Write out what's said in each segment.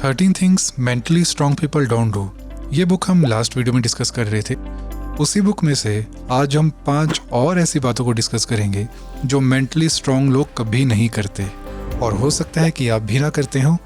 13 things mentally strong people don't do. ये book हम last video में डिस्कस कर रहे थे। उसी बुक में से आज हम 5 और ऐसी बातों को डिस्कस करेंगे जो मेंटली स्ट्रॉन्ग लोग कभी नहीं करते, और हो सकता है कि आप भी ना करते हो।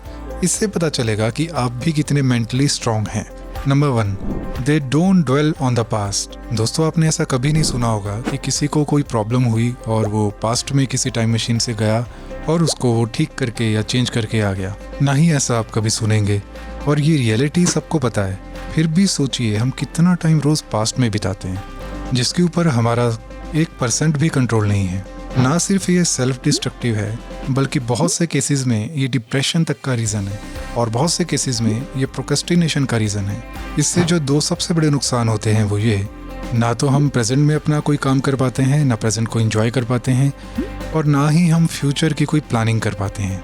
इससे पता चलेगा कि आप भी कितने मेंटली स्ट्रॉन्ग हैं। Number 1, they don't dwell on the past. दोस्तों, आपने ऐसा कभी नहीं सुना होगा कि किसी को कोई प्रॉब्लम हुई और वो पास्ट में किसी टाइम मशीन से गया और उसको वो ठीक करके या चेंज करके आ गया। ना ही ऐसा आप कभी सुनेंगे, और ये रियलिटी सबको पता है। फिर भी सोचिए हम कितना टाइम रोज पास्ट में बिताते हैं जिसके ऊपर हमारा 1% भी कंट्रोल नहीं है। ना सिर्फ ये सेल्फ डिस्ट्रक्टिव है, बल्कि बहुत से केसेस में ये डिप्रेशन तक का रीज़न है, और बहुत से केसेस में ये प्रोक्रेस्टिनेशन का रीज़न है। इससे जो 2 सबसे बड़े नुकसान होते हैं वो ये, ना तो हम प्रेजेंट में अपना कोई काम कर पाते हैं, ना प्रेजेंट को एंजॉय कर पाते हैं, और ना ही हम फ्यूचर की कोई प्लानिंग कर पाते हैं।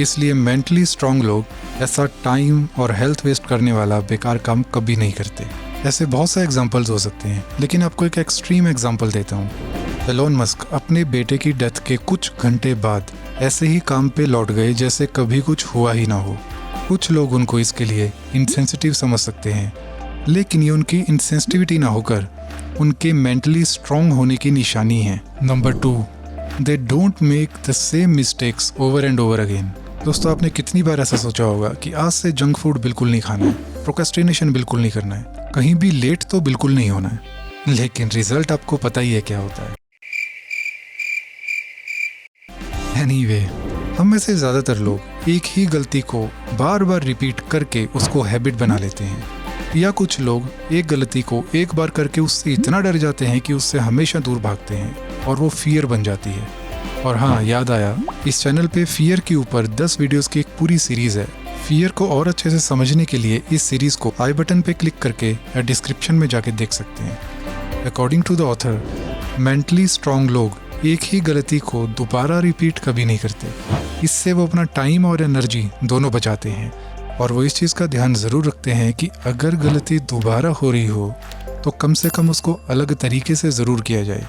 इसलिए मेंटली स्ट्रॉन्ग लोग ऐसा टाइम और हेल्थ वेस्ट करने वाला बेकार काम कभी नहीं करते। ऐसे बहुत से एग्जांपल्स हो सकते हैं, लेकिन आपको एक एक्सट्रीम एग्जांपल देता हूँ। एलोन मस्क अपने बेटे की डेथ के कुछ घंटे बाद ऐसे ही काम पे लौट गए जैसे कभी कुछ हुआ ही ना हो। कुछ लोग उनको इसके लिए इनसेंसिटिव समझ सकते हैं, लेकिन ये उनकी इनसेंसिटिविटी ना होकर उनके मेंटली स्ट्रॉन्ग होने की निशानी है। Number 2, they don't make the same mistakes over and over again. दोस्तों, आपने कितनी बार ऐसा सोचा होगा कि आज से जंक फूड बिल्कुल नहीं खाना है, प्रोक्रेस्टिनेशन बिल्कुल नहीं करना है, कहीं भी लेट तो बिल्कुल नहीं होना है, लेकिन रिजल्ट आपको पता ही है क्या होता है। एनीवे, हम में से ज़्यादातर लोग एक ही गलती को बार बार रिपीट करके उसको हैबिट बना लेते हैं, या कुछ लोग एक गलती को एक बार करके उससे इतना डर जाते हैं कि उससे हमेशा दूर भागते हैं और वो फियर बन जाती है। और हाँ, याद आया, इस चैनल पे फियर के ऊपर 10 वीडियोस की एक पूरी सीरीज़ है। फियर को और अच्छे से समझने के लिए इस सीरीज़ को आई बटन पे क्लिक करके या डिस्क्रिप्शन में जाके देख सकते हैं। According to the author, mentally strong लोग एक ही गलती को दोबारा रिपीट कभी नहीं करते। इससे वो अपना टाइम और एनर्जी दोनों बचाते हैं, और वो इस चीज़ का ध्यान ज़रूर रखते हैं कि अगर गलती दोबारा हो रही हो तो कम से कम उसको अलग तरीके से ज़रूर किया जाए।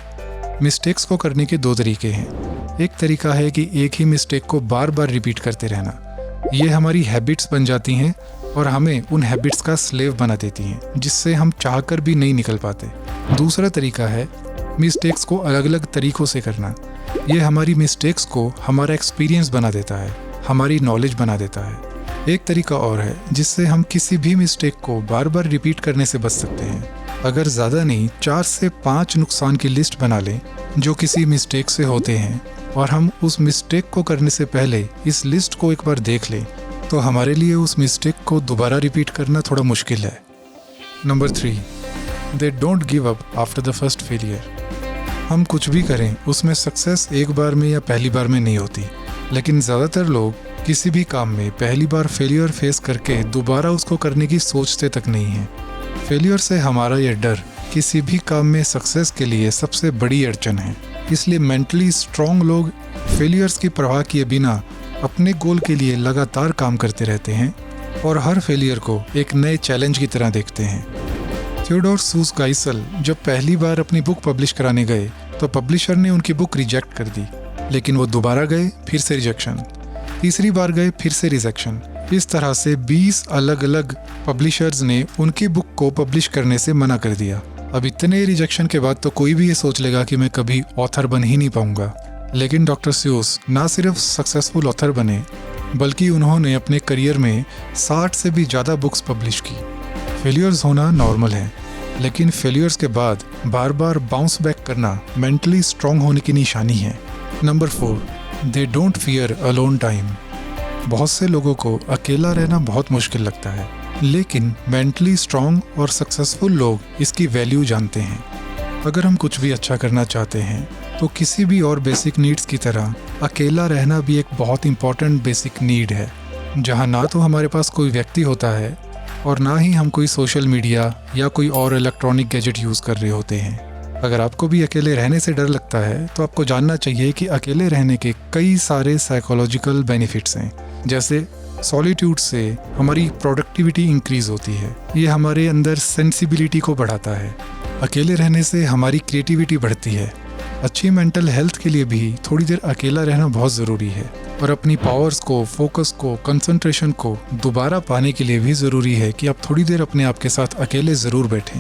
मिस्टेक्स को करने के 2 तरीके हैं। एक तरीका है कि एक ही मिस्टेक को बार बार रिपीट करते रहना। ये हमारी हैबिट्स बन जाती हैं और हमें उन हैबिट्स का स्लेव बना देती हैं, जिससे हम चाहकर भी नहीं निकल पाते। दूसरा तरीका है मिस्टेक्स को अलग अलग तरीक़ों से करना। ये हमारी मिस्टेक्स को हमारा एक्सपीरियंस बना देता है, हमारी नॉलेज बना देता है। एक तरीका और है जिससे हम किसी भी मिस्टेक को बार बार रिपीट करने से बच सकते हैं। अगर ज़्यादा नहीं, 4 से 5 नुकसान की लिस्ट बना लें जो किसी मिस्टेक से होते हैं, और हम उस मिस्टेक को करने से पहले इस लिस्ट को एक बार देख लें, तो हमारे लिए उस मिस्टेक को दोबारा रिपीट करना थोड़ा मुश्किल है। Number 3, they don't give up after the first failure. हम कुछ भी करें उसमें सक्सेस एक बार में या पहली बार में नहीं होती, लेकिन ज़्यादातर लोग किसी भी काम में पहली बार फेलियर फेस करके दोबारा उसको करने की सोचते तक नहीं हैं। फेलियर से हमारा ये डर किसी भी काम में सक्सेस के लिए सबसे बड़ी अड़चन है। इसलिए मेंटली स्ट्रॉन्ग लोग फेलियर्स की परवाह किए बिना अपने गोल के लिए लगातार काम करते रहते हैं, और हर फेलियर को एक नए चैलेंज की तरह देखते हैं। थियोडोर सूस गाइसल जब पहली बार अपनी बुक पब्लिश कराने गए तो पब्लिशर ने उनकी बुक रिजेक्ट कर दी, लेकिन वो दोबारा गए, फिर से रिजेक्शन, तीसरी बार गए, फिर से रिजेक्शन। इस तरह से 20 अलग अलग पब्लिशर्स ने उनकी बुक को पब्लिश करने से मना कर दिया। अब इतने रिजेक्शन के बाद तो कोई भी ये सोच लेगा कि मैं कभी ऑथर बन ही नहीं पाऊंगा, लेकिन डॉक्टर स्यूस ना सिर्फ सक्सेसफुल ऑथर बने, बल्कि उन्होंने अपने करियर में 60 से भी ज़्यादा बुक्स पब्लिश की। फेलियर्स होना नॉर्मल है, लेकिन फेलियर्स के बाद बार बार बाउंस बैक करना मेंटली स्ट्रॉन्ग होने की निशानी है। Number 4, they don't fear alone time. बहुत से लोगों को अकेला रहना बहुत मुश्किल लगता है, लेकिन मेंटली स्ट्रॉन्ग और सक्सेसफुल लोग इसकी वैल्यू जानते हैं। अगर हम कुछ भी अच्छा करना चाहते हैं तो किसी भी और बेसिक नीड्स की तरह अकेला रहना भी एक बहुत इंपॉर्टेंट बेसिक नीड है, जहाँ ना तो हमारे पास कोई व्यक्ति होता है और ना ही हम कोई सोशल मीडिया या कोई और इलेक्ट्रॉनिक गैजेट यूज़ कर रहे होते हैं। अगर आपको भी अकेले रहने से डर लगता है तो आपको जानना चाहिए कि अकेले रहने के कई सारे साइकोलॉजिकल बेनिफिट्स हैं। जैसे सॉलिट्यूड से हमारी प्रोडक्टिविटी इंक्रीज होती है, ये हमारे अंदर सेंसिबिलिटी को बढ़ाता है। अकेले रहने से हमारी क्रिएटिविटी बढ़ती है। अच्छी मेंटल हेल्थ के लिए भी थोड़ी देर अकेला रहना बहुत ज़रूरी है। और अपनी पावर्स को, फोकस को, कंसंट्रेशन को दोबारा पाने के लिए भी ज़रूरी है कि आप थोड़ी देर अपने आप के साथ अकेले ज़रूर बैठें।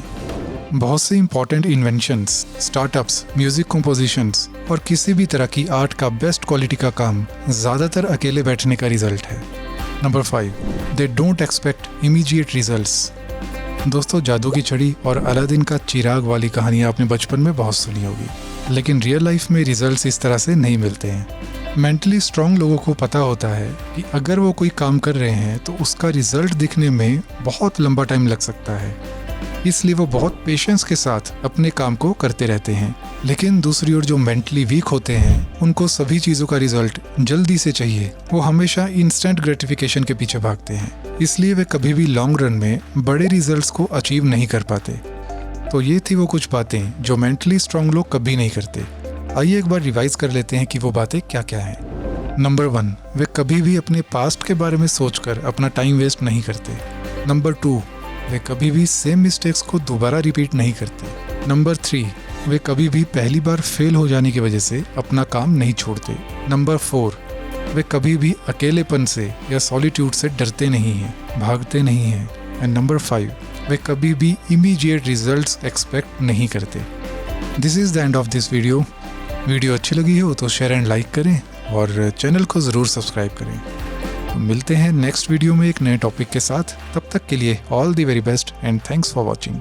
बहुत से important inventions, startups, music compositions और किसी भी तरह की आर्ट का बेस्ट क्वालिटी का काम ज़्यादातर अकेले बैठने का रिजल्ट है। Number 5, they don't expect immediate results. दोस्तों, जादू की छड़ी और अलादीन का चिराग वाली कहानी आपने बचपन में बहुत सुनी होगी, लेकिन रियल लाइफ में रिजल्ट्स इस तरह से नहीं मिलते हैं। मेंटली स्ट्रांग लोगों को पता होता है कि अगर वो कोई काम कर रहे हैं तो उसका रिजल्ट दिखने में बहुत लंबा टाइम लग सकता है, इसलिए वो बहुत पेशेंस के साथ अपने काम को करते रहते हैं। लेकिन दूसरी ओर जो मेंटली वीक होते हैं, उनको सभी चीज़ों का रिजल्ट जल्दी से चाहिए। वो हमेशा इंस्टेंट ग्रेटिफिकेशन के पीछे भागते हैं, इसलिए वे कभी भी लॉन्ग रन में बड़े रिजल्ट्स को अचीव नहीं कर पाते। तो ये थी वो कुछ बातें जो मेंटली स्ट्रांग लोग कभी नहीं करते। आइए एक बार रिवाइज कर लेते हैं कि वो बातें क्या क्या हैं। नंबर 1, वे कभी भी अपने पास्ट के बारे में सोचकर अपना टाइम वेस्ट नहीं करते। नंबर 2, वे कभी भी सेम मिस्टेक्स को दोबारा रिपीट नहीं करते। नंबर 3, वे कभी भी पहली बार फेल हो जाने की वजह से अपना काम नहीं छोड़ते। नंबर 4, वे कभी भी अकेलेपन से या सॉलिट्यूड से डरते नहीं हैं, भागते नहीं हैं। एंड नंबर 5, वे कभी भी इमीडिएट रिजल्ट्स एक्सपेक्ट नहीं करते। This is the end of this video. Video अच्छी लगी हो तो शेयर एंड लाइक करें और चैनल को ज़रूर सब्सक्राइब करें। तो मिलते हैं नेक्स्ट वीडियो में एक नए टॉपिक के साथ। तब तक के लिए all the very best and thanks for watching.